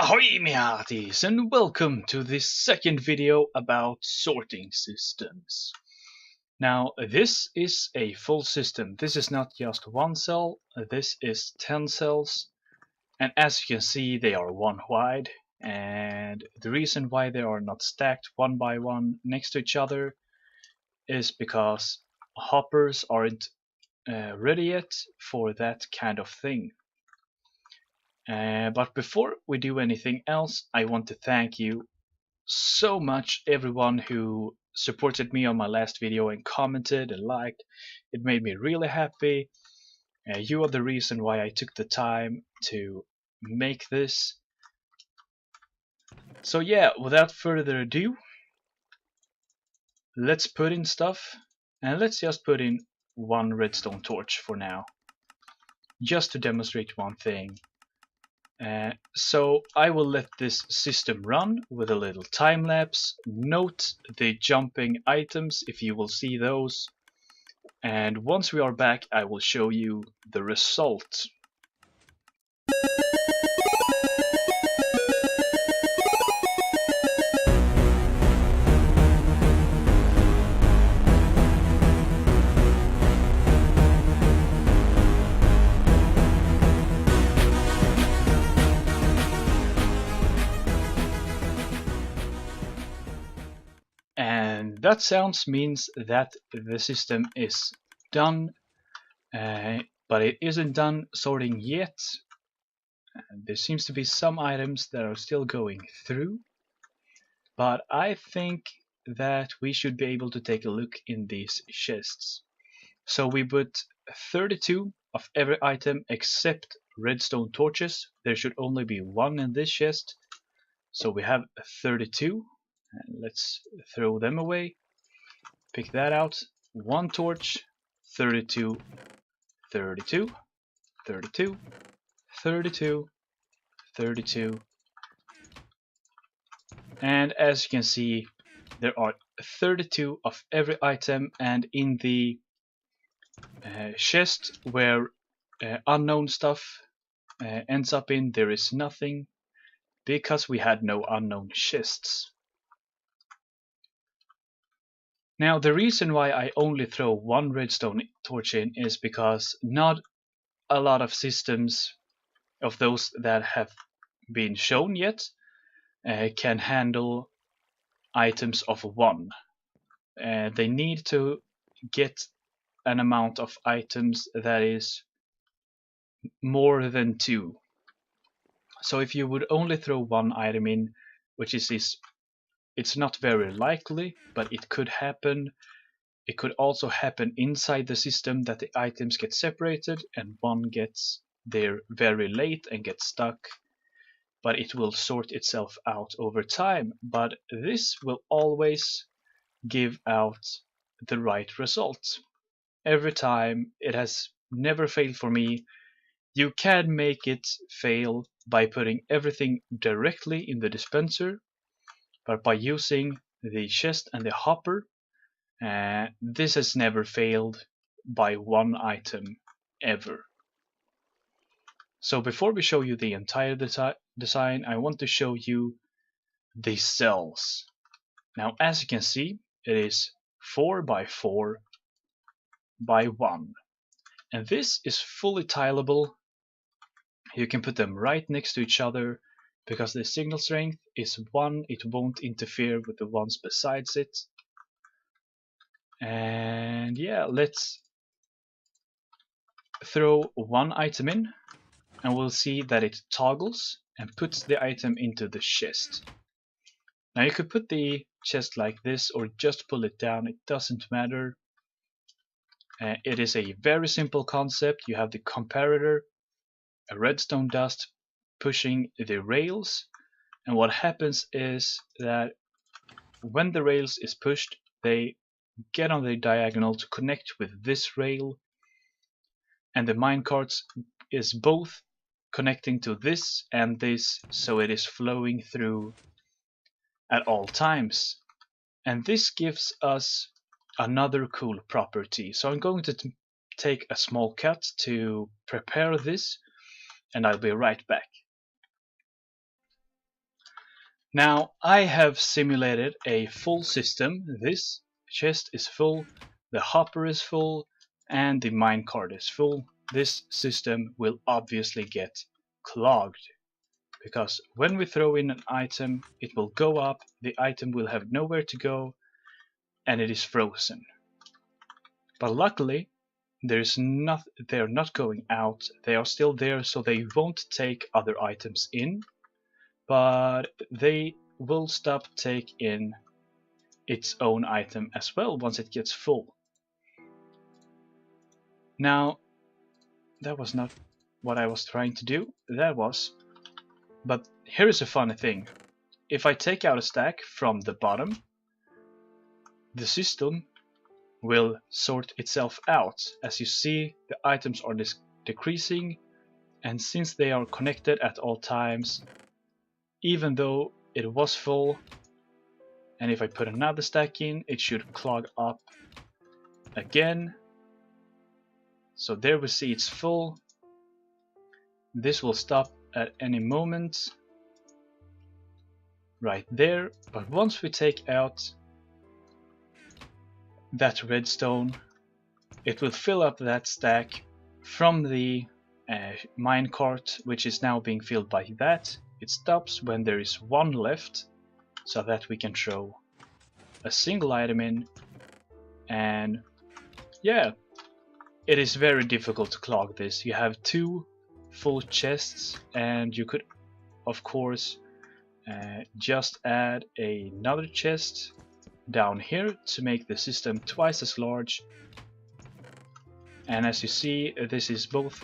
Ahoy me hearties, and welcome to this second video about sorting systems. Now this is a full system. This is not just one cell, this is 10 cells, and as you can see they are one wide, and the reason why they are not stacked one by one next to each other is because hoppers aren't ready yet for that kind of thing. But before we do anything else, I want to thank you so much, everyone who supported me on my last video and commented and liked. It made me really happy. You are the reason why I took the time to make this. So yeah, without further ado, let's put in stuff, and let's just put in one redstone torch for now, just to demonstrate one thing. So I will let this system run with a little time lapse. Note the jumping items if you will see those. And once we are back, I will show you the result. And that sounds means that the system is done, but it isn't done sorting yet. There seems to be some items that are still going through, but I think that we should be able to take a look in these chests. So we put 32 of every item except redstone torches. There should only be one in this chest, so we have 32. And let's throw them away. Pick that out. One torch, 32, 32, 32, 32, 32. And as you can see, there are 32 of every item, and in the chest where unknown stuff ends up in, there is nothing, because we had no unknown chests. Now the reason why I only throw one redstone torch in is because not a lot of systems of those that have been shown yet can handle items of one. They need to get an amount of items that is more than 2. So if you would only throw one item in, which is it's not very likely, but it could happen. It could also happen inside the system that the items get separated and one gets there very late and gets stuck, but it will sort itself out over time. But this will always give out the right result. Every time. It has never failed for me. You can make it fail by putting everything directly in the dispenser, but by using the chest and the hopper, this has never failed by one item ever. So before we show you the entire design, I want to show you the cells. Now as you can see, it is 4 by 4 by 1, and this is fully tileable. You can put them right next to each other. Because the signal strength is 1, it won't interfere with the ones besides it. And yeah, let's throw one item in, and we'll see that it toggles and puts the item into the chest. Now you could put the chest like this or just pull it down, it doesn't matter. It is a very simple concept. You have the comparator, a redstone dust, pushing the rails, and what happens is that when the rails is pushed, they get on the diagonal to connect with this rail, and the minecarts is both connecting to this and this, so it is flowing through at all times. And this gives us another cool property. So I'm going to take a small cut to prepare this, and I'll be right back. Now I have simulated a full system. This chest is full, the hopper is full, and the minecart is full. This system will obviously get clogged, because when we throw in an item, it will go up, the item will have nowhere to go, and it is frozen. But luckily, they're not going out, they are still there, so they won't take other items in, but they will stop take in its own item as well once it gets full. Now, that was not what I was trying to do, but here is a funny thing. If I take out a stack from the bottom, the system will sort itself out. As you see, the items are decreasing, and since they are connected at all times, even though it was full, and if I put another stack in, it should clog up again. So there we see it's full. This will stop at any moment right there, but once we take out that redstone, it will fill up that stack from the minecart, which is now being filled by that. It stops when there is one left, so that we can throw a single item in, and yeah, it is very difficult to clog this. You have two full chests, and you could of course just add another chest down here to make the system twice as large. And as you see, this is both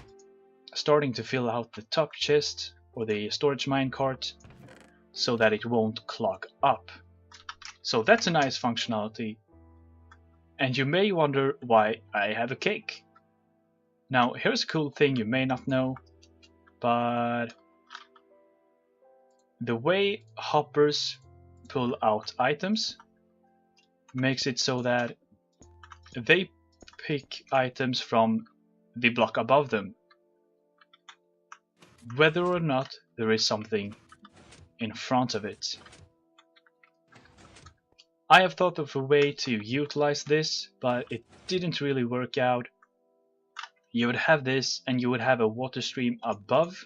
starting to fill out the top chest or the storage minecart so that it won't clog up. So that's a nice functionality. And you may wonder why I have a cake. Now here's a cool thing you may not know, but the way hoppers pull out items makes it so that they pick items from the block above them, whether or not there is something in front of it. I have thought of a way to utilize this, but it didn't really work out. You would have this, and you would have a water stream above,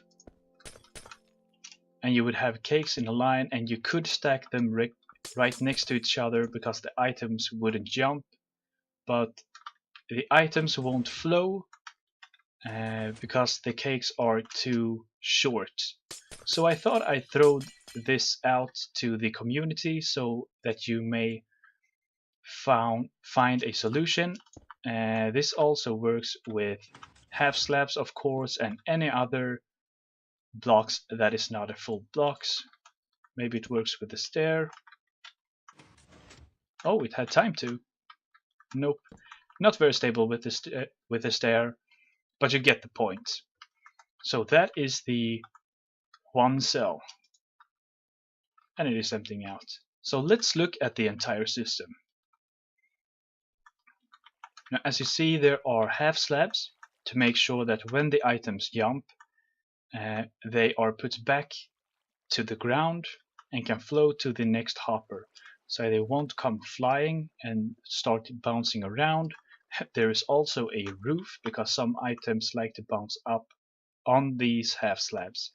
and you would have cakes in a line, and you could stack them right next to each other because the items wouldn't jump, but the items won't flow because the cakes are too short. So I thought I'd throw this out to the community so that you may find a solution. This also works with half slabs, of course, and any other blocks that is not a full blocks. Maybe it works with the stair. Oh, it had time to. Nope, not very stable with the stair, but you get the point. So that is the one cell, and it is emptying out. So let's look at the entire system. Now, as you see, there are half slabs to make sure that when the items jump, they are put back to the ground and can flow to the next hopper, so they won't come flying and start bouncing around. There is also a roof because some items like to bounce up on these half slabs.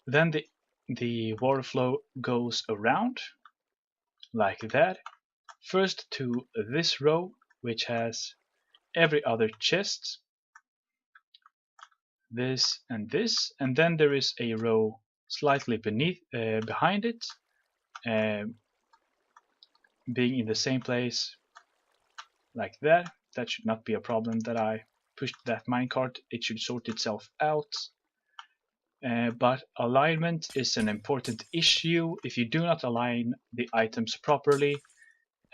Then the water flow goes around like that, first to this row, which has every other chest, this, and then there is a row slightly behind it, being in the same place like that. That should not be a problem that I pushed that minecart. It should sort itself out. But alignment is an important issue. If you do not align the items properly,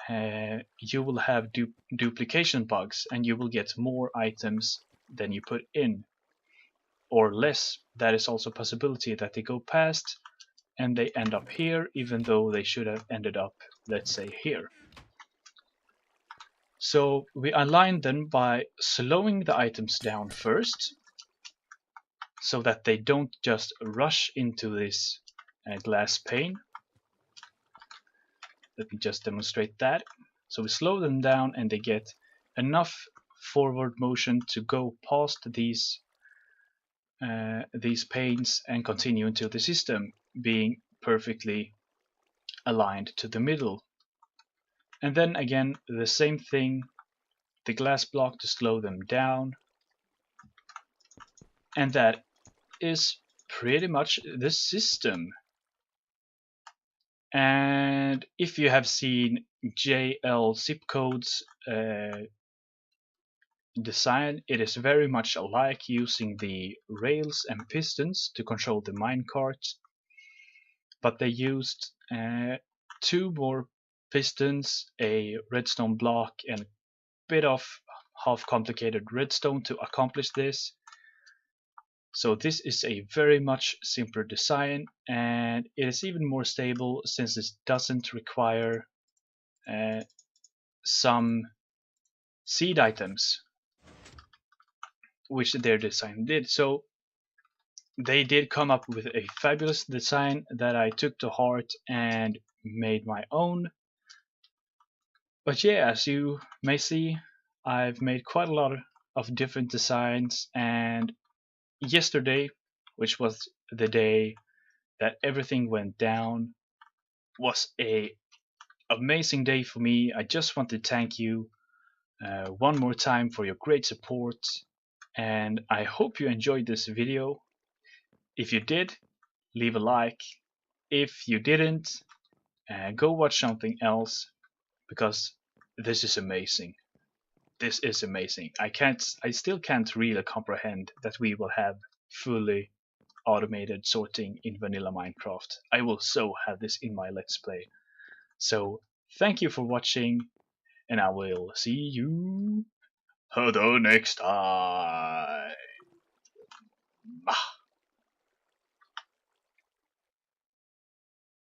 you will have duplication bugs, and you will get more items than you put in, or less. That is also a possibility that they go past and they end up here, even though they should have ended up, let's say, here. So we align them by slowing the items down first, so that they don't just rush into this glass pane. Let me just demonstrate that. So we slow them down and they get enough forward motion to go past these panes and continue into the system, being perfectly aligned to the middle. And then again, the same thing, the glass block to slow them down. And that is pretty much the system. And if you have seen JL Zipcode's design, it is very much alike, using the rails and pistons to control the minecart, but they used 2 more pistons, a redstone block, and a bit of half complicated redstone to accomplish this. So this is a very much simpler design, and it is even more stable since it doesn't require some seed items, which their design did. So they did come up with a fabulous design that I took to heart and made my own. But yeah, as you may see, I've made quite a lot of different designs, and yesterday, which was the day that everything went down, was a amazing day for me. I just want to thank you one more time for your great support, and I hope you enjoyed this video. If you did, leave a like. If you didn't, go watch something else, because this is amazing. This is amazing. I still can't really comprehend that we will have fully automated sorting in vanilla Minecraft. I will so have this in my Let's Play. So thank you for watching, and I will see you the next time.